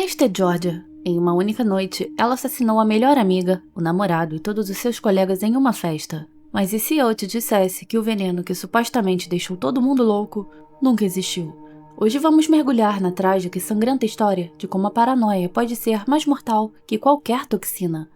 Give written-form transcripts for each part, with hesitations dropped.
Esta é Georgia. Em uma única noite, ela assassinou a melhor amiga, o namorado e todos os seus colegas em uma festa. Mas e se eu te dissesse que o veneno que supostamente deixou todo mundo louco nunca existiu? Hoje vamos mergulhar na trágica e sangrenta história de como a paranoia pode ser mais mortal que qualquer toxina.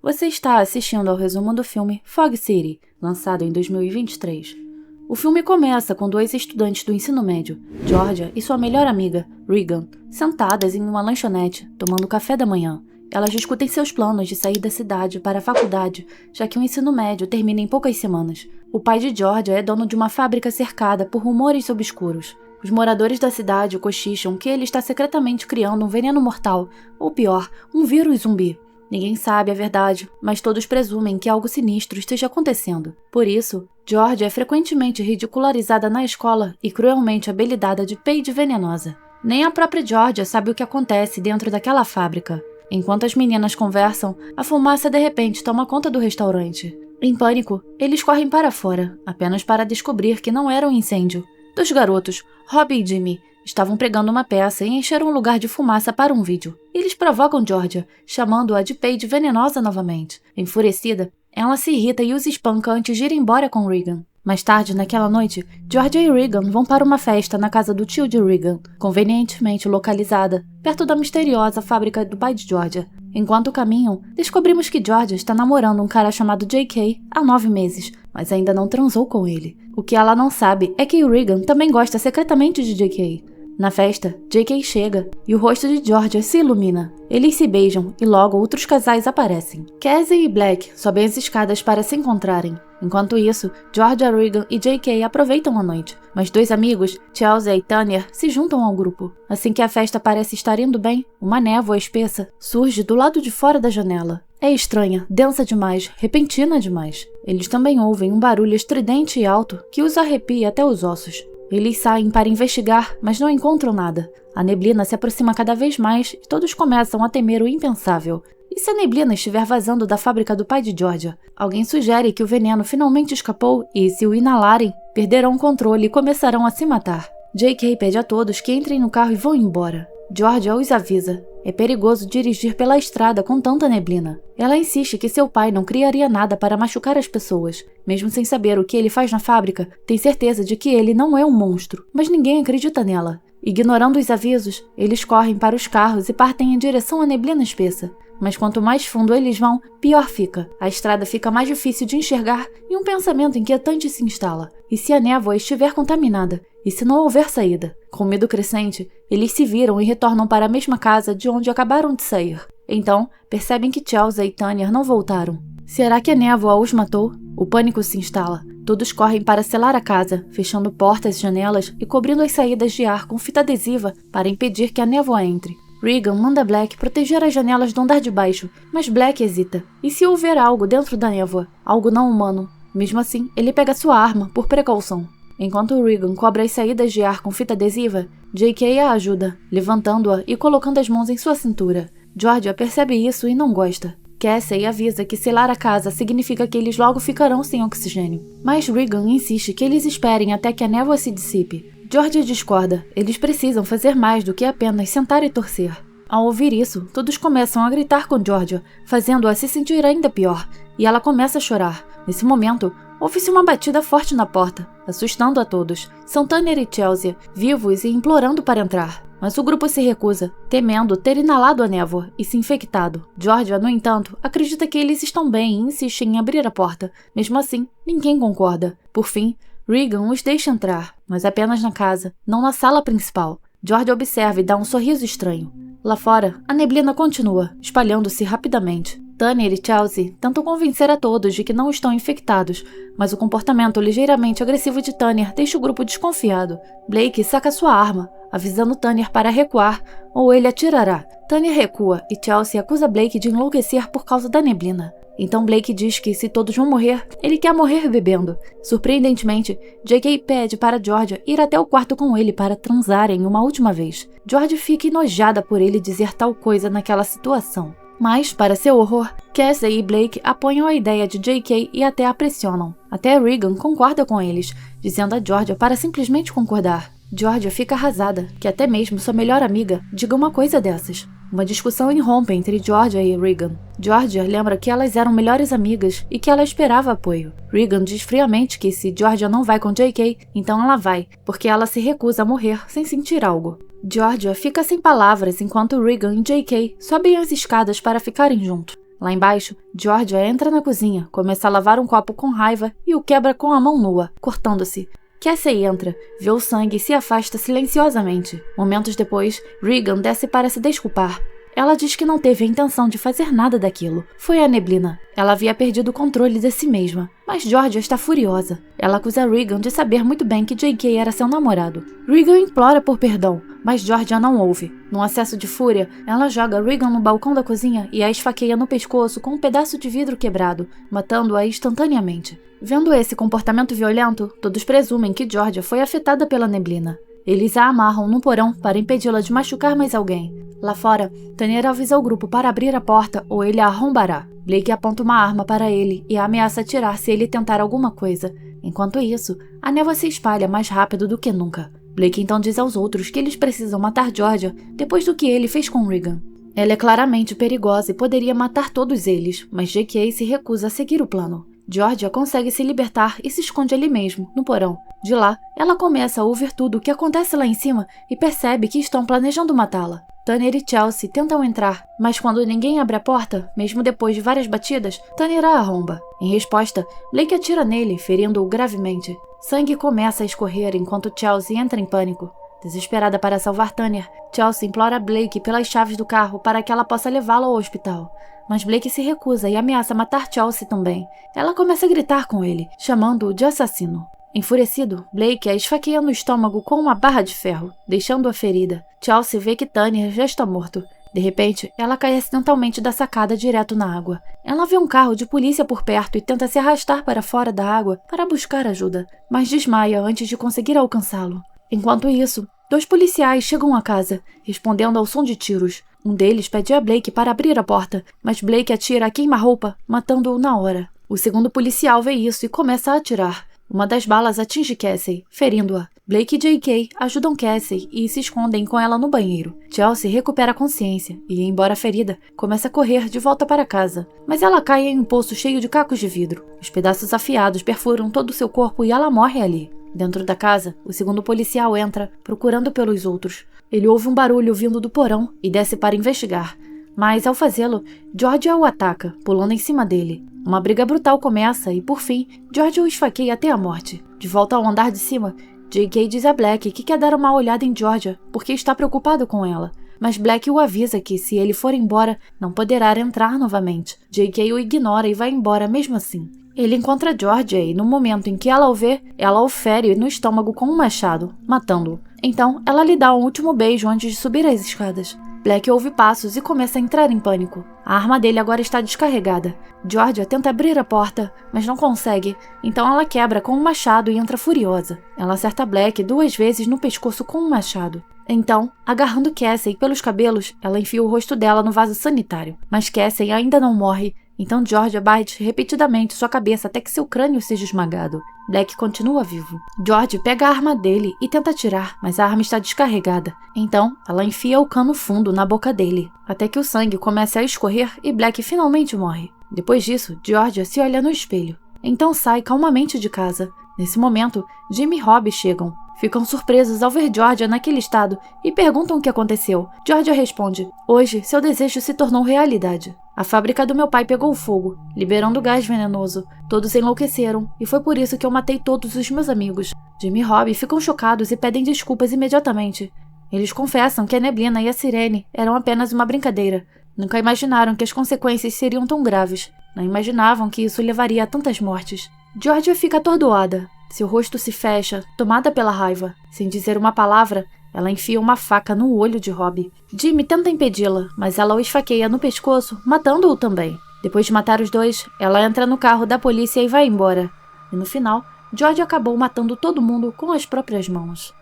Você está assistindo ao resumo do filme Fog City, lançado em 2023. O filme começa com dois estudantes do ensino médio, Georgia e sua melhor amiga, Regan, sentadas em uma lanchonete, tomando café da manhã. Elas discutem seus planos de sair da cidade para a faculdade, já que o ensino médio termina em poucas semanas. O pai de Georgia é dono de uma fábrica cercada por rumores obscuros. Os moradores da cidade cochicham que ele está secretamente criando um veneno mortal, ou pior, um vírus zumbi. Ninguém sabe a verdade, mas todos presumem que algo sinistro esteja acontecendo. Por isso, Georgia é frequentemente ridicularizada na escola e cruelmente apelidada de Paige Venenosa. Nem a própria Georgia sabe o que acontece dentro daquela fábrica. Enquanto as meninas conversam, a fumaça de repente toma conta do restaurante. Em pânico, eles correm para fora, apenas para descobrir que não era um incêndio. Dois garotos, Robbie e Jimmy, estavam pregando uma peça e encheram um lugar de fumaça para um vídeo. Eles provocam Georgia, chamando-a de Paige Venenosa novamente. Enfurecida, ela se irrita e os espanca antes de ir embora com Regan. Mais tarde, naquela noite, Georgia e Regan vão para uma festa na casa do tio de Regan, convenientemente localizada, perto da misteriosa fábrica do pai de Georgia. Enquanto caminham, descobrimos que Georgia está namorando um cara chamado J.K. há 9 meses, mas ainda não transou com ele. O que ela não sabe é que Regan também gosta secretamente de J.K. Na festa, J.K. chega e o rosto de Georgia se ilumina. Eles se beijam e logo outros casais aparecem. Cassie e Black sobem as escadas para se encontrarem. Enquanto isso, Georgia, Regan e J.K. aproveitam a noite, mas dois amigos, Chelsea e Tanner, se juntam ao grupo. Assim que a festa parece estar indo bem, uma névoa espessa surge do lado de fora da janela. É estranha, densa demais, repentina demais. Eles também ouvem um barulho estridente e alto que os arrepia até os ossos. Eles saem para investigar, mas não encontram nada. A neblina se aproxima cada vez mais e todos começam a temer o impensável. E se a neblina estiver vazando da fábrica do pai de Georgia? Alguém sugere que o veneno finalmente escapou e, se o inalarem, perderão o controle e começarão a se matar. J.K. pede a todos que entrem no carro e vão embora. Georgia os avisa. É perigoso dirigir pela estrada com tanta neblina. Ela insiste que seu pai não criaria nada para machucar as pessoas. Mesmo sem saber o que ele faz na fábrica, tem certeza de que ele não é um monstro, mas ninguém acredita nela. Ignorando os avisos, eles correm para os carros e partem em direção à neblina espessa. Mas quanto mais fundo eles vão, pior fica. A estrada fica mais difícil de enxergar e um pensamento inquietante se instala. E se a névoa estiver contaminada? E se não houver saída? Com medo crescente, eles se viram e retornam para a mesma casa de onde acabaram de sair. Então, percebem que Chelsea e Tanner não voltaram. Será que a névoa os matou? O pânico se instala. Todos correm para selar a casa, fechando portas e janelas e cobrindo as saídas de ar com fita adesiva para impedir que a névoa entre. Regan manda Black proteger as janelas do andar de baixo, mas Black hesita. E se houver algo dentro da névoa? Algo não humano? Mesmo assim, ele pega sua arma, por precaução. Enquanto Regan cobre as saídas de ar com fita adesiva, J.K. a ajuda, levantando-a e colocando as mãos em sua cintura. Georgia percebe isso e não gosta. Cassie avisa que selar a casa significa que eles logo ficarão sem oxigênio. Mas Regan insiste que eles esperem até que a névoa se dissipe. Georgia discorda. Eles precisam fazer mais do que apenas sentar e torcer. Ao ouvir isso, todos começam a gritar com Georgia, fazendo-a se sentir ainda pior, e ela começa a chorar. Nesse momento, ouve-se uma batida forte na porta, assustando a todos. São Tanner e Chelsea, vivos e implorando para entrar. Mas o grupo se recusa, temendo ter inalado a névoa e se infectado. Georgia, no entanto, acredita que eles estão bem e insiste em abrir a porta. Mesmo assim, ninguém concorda. Por fim, Regan os deixa entrar, mas apenas na casa, não na sala principal. Georgia observa e dá um sorriso estranho. Lá fora, a neblina continua, espalhando-se rapidamente. Tanner e Chelsea tentam convencer a todos de que não estão infectados, mas o comportamento ligeiramente agressivo de Tanner deixa o grupo desconfiado. Blake saca sua arma, avisando Tanner para recuar, ou ele atirará. Tanner recua e Chelsea acusa Blake de enlouquecer por causa da neblina. Então Blake diz que, se todos vão morrer, ele quer morrer bebendo. Surpreendentemente, J.K. pede para Georgia ir até o quarto com ele para transarem uma última vez. Georgia fica enojada por ele dizer tal coisa naquela situação. Mas, para seu horror, Cassie e Blake apoiam a ideia de J.K. e até a pressionam. Até Regan concorda com eles, dizendo a Georgia para simplesmente concordar. Georgia fica arrasada, que até mesmo sua melhor amiga diga uma coisa dessas. Uma discussão irrompe entre Georgia e Regan. Georgia lembra que elas eram melhores amigas e que ela esperava apoio. Regan diz friamente que se Georgia não vai com JK, então ela vai, porque ela se recusa a morrer sem sentir algo. Georgia fica sem palavras enquanto Regan e JK sobem as escadas para ficarem juntos. Lá embaixo, Georgia entra na cozinha, começa a lavar um copo com raiva e o quebra com a mão nua, cortando-se. Cassie entra, vê o sangue e se afasta silenciosamente. Momentos depois, Regan desce para se desculpar. Ela diz que não teve a intenção de fazer nada daquilo. Foi a neblina. Ela havia perdido o controle de si mesma. Mas Georgia está furiosa. Ela acusa Regan de saber muito bem que JK era seu namorado. Regan implora por perdão, mas Georgia não ouve. Num acesso de fúria, ela joga Regan no balcão da cozinha e a esfaqueia no pescoço com um pedaço de vidro quebrado, matando-a instantaneamente. Vendo esse comportamento violento, todos presumem que Georgia foi afetada pela neblina. Eles a amarram num porão para impedi-la de machucar mais alguém. Lá fora, Tanner avisa o grupo para abrir a porta ou ele a arrombará. Blake aponta uma arma para ele e a ameaça atirar se ele tentar alguma coisa. Enquanto isso, a névoa se espalha mais rápido do que nunca. Blake então diz aos outros que eles precisam matar Georgia depois do que ele fez com Regan. Ela é claramente perigosa e poderia matar todos eles, mas JK se recusa a seguir o plano. Georgia consegue se libertar e se esconde ali mesmo, no porão. De lá, ela começa a ouvir tudo o que acontece lá em cima e percebe que estão planejando matá-la. Tanner e Chelsea tentam entrar, mas quando ninguém abre a porta, mesmo depois de várias batidas, Tanner a arromba. Em resposta, Blake atira nele, ferindo-o gravemente. Sangue começa a escorrer enquanto Chelsea entra em pânico. Desesperada para salvar Tanner, Chelsea implora a Blake pelas chaves do carro para que ela possa levá-lo ao hospital. Mas Blake se recusa e ameaça matar Chelsea também. Ela começa a gritar com ele, chamando-o de assassino. Enfurecido, Blake a esfaqueia no estômago com uma barra de ferro, deixando-a ferida. Chelsea vê que Tanner já está morto. De repente, ela cai acidentalmente da sacada direto na água. Ela vê um carro de polícia por perto e tenta se arrastar para fora da água para buscar ajuda, mas desmaia antes de conseguir alcançá-lo. Enquanto isso, 2 policiais chegam à casa, respondendo ao som de tiros. Um deles pede a Blake para abrir a porta, mas Blake atira a queima-roupa, matando-o na hora. O segundo policial vê isso e começa a atirar. Uma das balas atinge Cassie, ferindo-a. Blake e JK ajudam Cassie e se escondem com ela no banheiro. Chelsea recupera a consciência e, embora ferida, começa a correr de volta para casa. Mas ela cai em um poço cheio de cacos de vidro. Os pedaços afiados perfuram todo o seu corpo e ela morre ali. Dentro da casa, o segundo policial entra, procurando pelos outros. Ele ouve um barulho vindo do porão e desce para investigar. Mas, ao fazê-lo, Georgia o ataca, pulando em cima dele. Uma briga brutal começa e, por fim, Georgia o esfaqueia até a morte. De volta ao andar de cima, JK diz a Black que quer dar uma olhada em Georgia porque está preocupado com ela. Mas Black o avisa que, se ele for embora, não poderá entrar novamente. JK o ignora e vai embora mesmo assim. Ele encontra Georgia e, no momento em que ela o vê, ela o fere no estômago com um machado, matando-o. Então, ela lhe dá um último beijo antes de subir as escadas. Black ouve passos e começa a entrar em pânico. A arma dele agora está descarregada. Georgia tenta abrir a porta, mas não consegue. Então ela quebra com um machado e entra furiosa. Ela acerta Black 2 vezes no pescoço com um machado. Então, agarrando Cassie pelos cabelos, ela enfia o rosto dela no vaso sanitário. Mas Cassie ainda não morre. Então Georgia bate repetidamente sua cabeça até que seu crânio seja esmagado. Black continua vivo. George pega a arma dele e tenta atirar, mas a arma está descarregada. Então, ela enfia o cano fundo na boca dele, até que o sangue comece a escorrer e Black finalmente morre. Depois disso, Georgia se olha no espelho. Então sai calmamente de casa. Nesse momento, Jim e Rob chegam. Ficam surpresos ao ver Georgia naquele estado e perguntam o que aconteceu. Georgia responde: "Hoje, seu desejo se tornou realidade. A fábrica do meu pai pegou fogo, liberando gás venenoso. Todos enlouqueceram e foi por isso que eu matei todos os meus amigos." Jim e Rob ficam chocados e pedem desculpas imediatamente. Eles confessam que a neblina e a sirene eram apenas uma brincadeira. Nunca imaginaram que as consequências seriam tão graves. Não imaginavam que isso levaria a tantas mortes. Georgia fica atordoada. Seu rosto se fecha, tomada pela raiva. Sem dizer uma palavra, ela enfia uma faca no olho de Rob. Jimmy tenta impedi-la, mas ela o esfaqueia no pescoço, matando-o também. Depois de matar os dois, ela entra no carro da polícia e vai embora. E no final, George acabou matando todo mundo com as próprias mãos.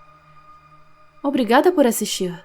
Obrigada por assistir.